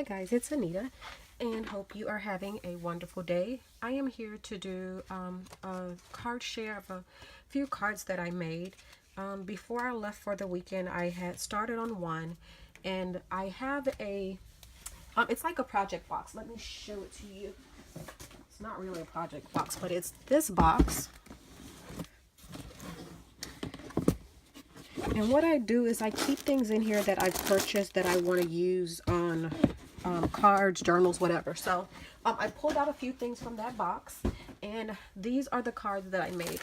guys, it's Anita, and hope you are having a wonderful day. I am here to do a card share of a few cards that I made. Before I left for the weekend, I had started on one, and I have it's like a project box. Let me show it to you. It's not really a project box, but it's this box. And what I do is I keep things in here that I've purchased that I want to use on cards, journals, whatever. So I pulled out a few things from that box, and these are the cards that I made.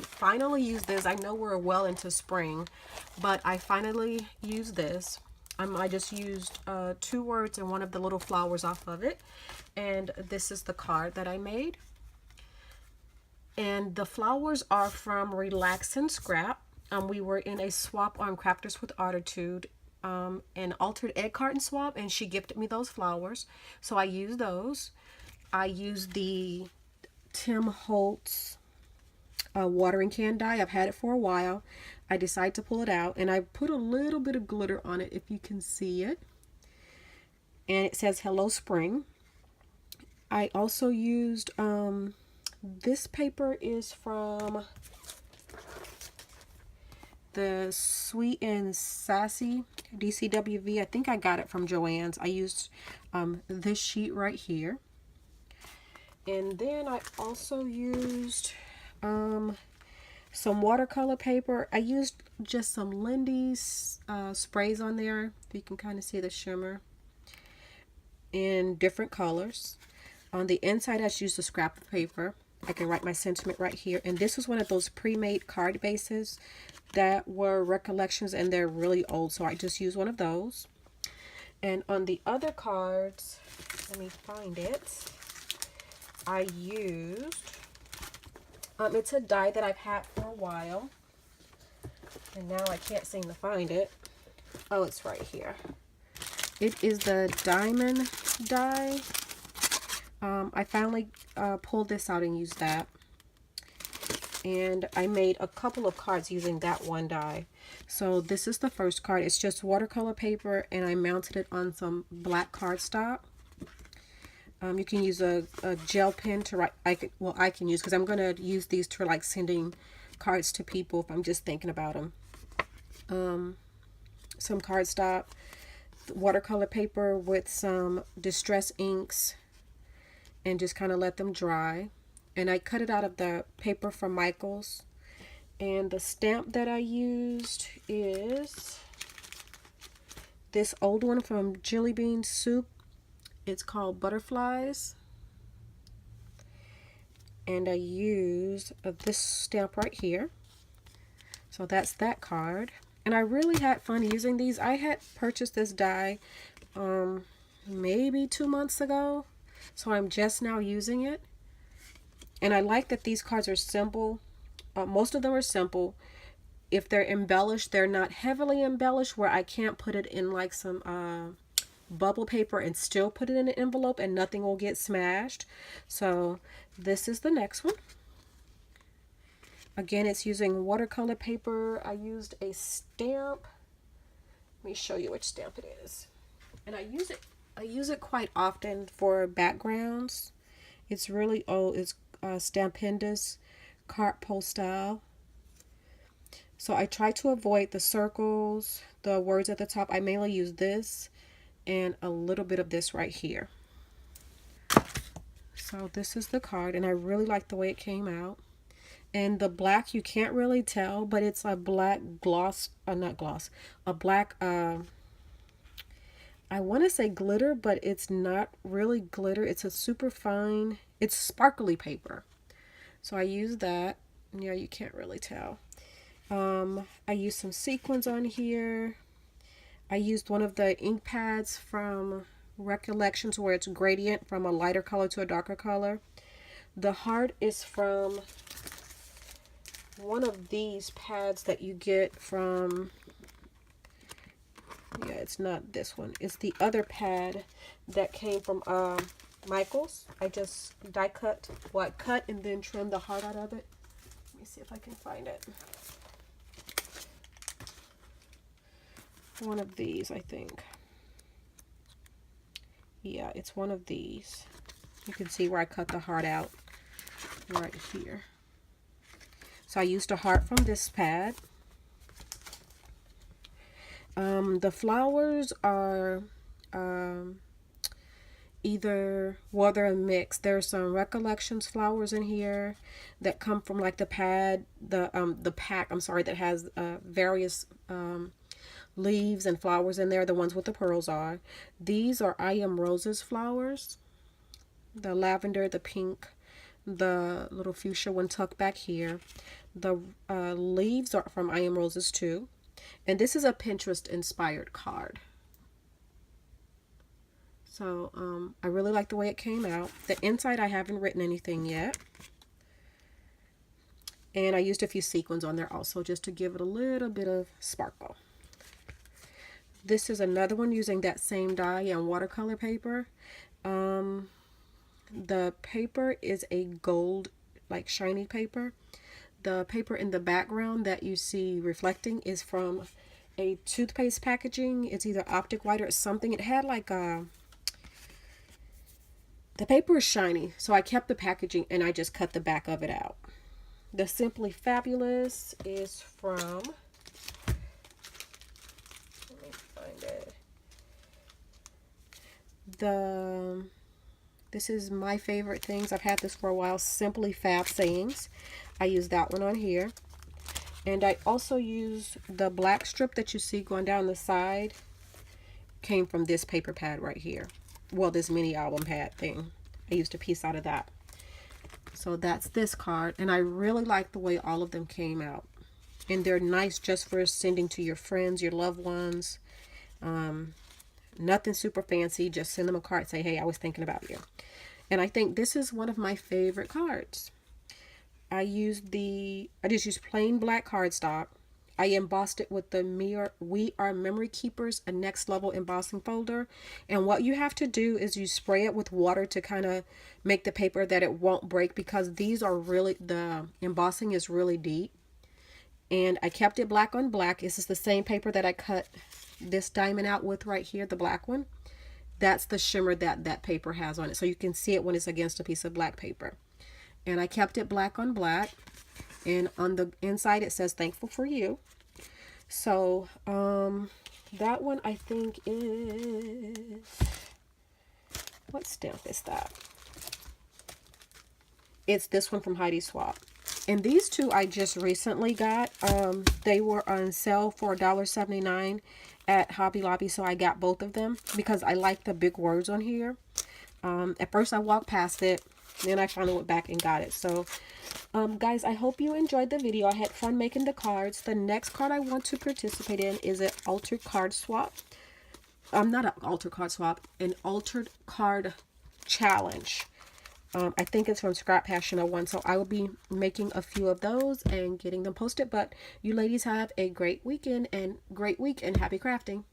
Finally used this. I know we're well into spring, but I finally used this. I just used 2 words and one of the little flowers off of it, and this is the card that I made. And the flowers are from Relax and Scrap. We were in a swap on Crafters with Attitude, an altered egg carton swap, and she gifted me those flowers, so I used those. I used the Tim Holtz watering can die. I've had it for a while. I decided to pull it out, and I put a little bit of glitter on it, if you can see it, and it says Hello Spring. I also used this paper is from the Sweet and Sassy DCWV. I think I got it from Joann's. I used this sheet right here. And then I also used some watercolor paper. I used just some Lindy's sprays on there. You can kind of see the shimmer in different colors. On the inside, I just used a scrap of paper. I can write my sentiment right here. And this was one of those pre-made card bases that were recollections, and they're really old, so I just used one of those. And on the other cards, let me find it, I used it's a die that I've had for a while, and now I can't seem to find it. Oh, it's right here. It is the diamond die. I finally pulled this out and used that. And I made a couple of cards using that one die. So this is the first card. It's just watercolor paper, and I mounted it on some black cardstock. You can use a gel pen to write. I can use, because I'm going to use these to like sending cards to people if I'm just thinking about them. Some cardstock, watercolor paper with some distress inks, and just kind of let them dry. And I cut it out of the paper from Michael's. And the stamp that I used is this old one from Jelly Bean Soup. It's called Butterflies. And I used this stamp right here. So that's that card. And I really had fun using these. I had purchased this die maybe 2 months ago. So I'm just now using it. And I like that these cards are simple. Most of them are simple. If they're embellished, they're not heavily embellished where I can't put it in like some bubble paper and still put it in an envelope and nothing will get smashed. So this is the next one. Again, it's using watercolor paper. I used a stamp. Let me show you which stamp it is. And I use it quite often for backgrounds. It's really old. It's Stampendous Carte Postale. So I try to avoid the circles, the words at the top. I mainly use this and a little bit of this right here. So this is the card, and I really like the way it came out. And the black, you can't really tell, but it's a black gloss, not gloss, a black, I want to say glitter, but it's not really glitter. It's a super fine, it's sparkly paper. So I use that. Yeah, you can't really tell. I used some sequins on here. I used one of the ink pads from Recollections where it's gradient from a lighter color to a darker color. The heart is from one of these pads that you get from, yeah, it's not this one. It's the other pad that came from Michael's. I just cut and then trimmed the heart out of it. Let me see if I can find it. One of these, I think. Yeah, it's one of these. You can see where I cut the heart out right here. So I used a heart from this pad. The flowers are either, well, they're a mix. There's some Recollections flowers in here that come from like the pack, I'm sorry, that has various leaves and flowers in there. The ones with the pearls are. These are I Am Roses flowers. The lavender, the pink, the little fuchsia one tucked back here. The leaves are from I Am Roses too. And this is a Pinterest inspired card. So I really like the way it came out. The inside I haven't written anything yet. And I used a few sequins on there also just to give it a little bit of sparkle. This is another one using that same die and watercolor paper. The paper is a gold, like shiny paper. The paper in the background that you see reflecting is from a toothpaste packaging. It's either Optic White or something. It had like a... The paper is shiny, so I kept the packaging and I just cut the back of it out. The Simply Fabulous is from... Let me find it. This is my favorite things. I've had this for a while. Simply Fab Sayings. I use that one on here. And I also use the black strip that you see going down the side. Came from this paper pad right here. Well, this mini album pad thing. I used a piece out of that. So that's this card. And I really like the way all of them came out. And they're nice just for sending to your friends, your loved ones. Nothing super fancy. Just send them a card. Say, hey, I was thinking about you. And I think this is one of my favorite cards. I just used plain black cardstock. I embossed it with the We Are Memory Keepers, a next level embossing folder. And what you have to do is you spray it with water to kind of make the paper that it won't break, because these are really, the embossing is really deep. And I kept it black on black. This is the same paper that I cut this diamond out with right here, the black one. That's the shimmer that that paper has on it. So you can see it when it's against a piece of black paper. And I kept it black on black. And on the inside it says thankful for you. So that one I think is, what stamp is that? It's this one from Heidi Swapp. And these two I just recently got. They were on sale for $1.79 at Hobby Lobby, so I got both of them because I like the big words on here. At first I walked past it, then I finally went back and got it. So guys, I hope you enjoyed the video. I had fun making the cards. The next card I want to participate in is an altered card swap. Not an altered card swap, an altered card challenge. I think it's from Scrap Passion 01. So I will be making a few of those and getting them posted. But you ladies have a great weekend and great week, and happy crafting.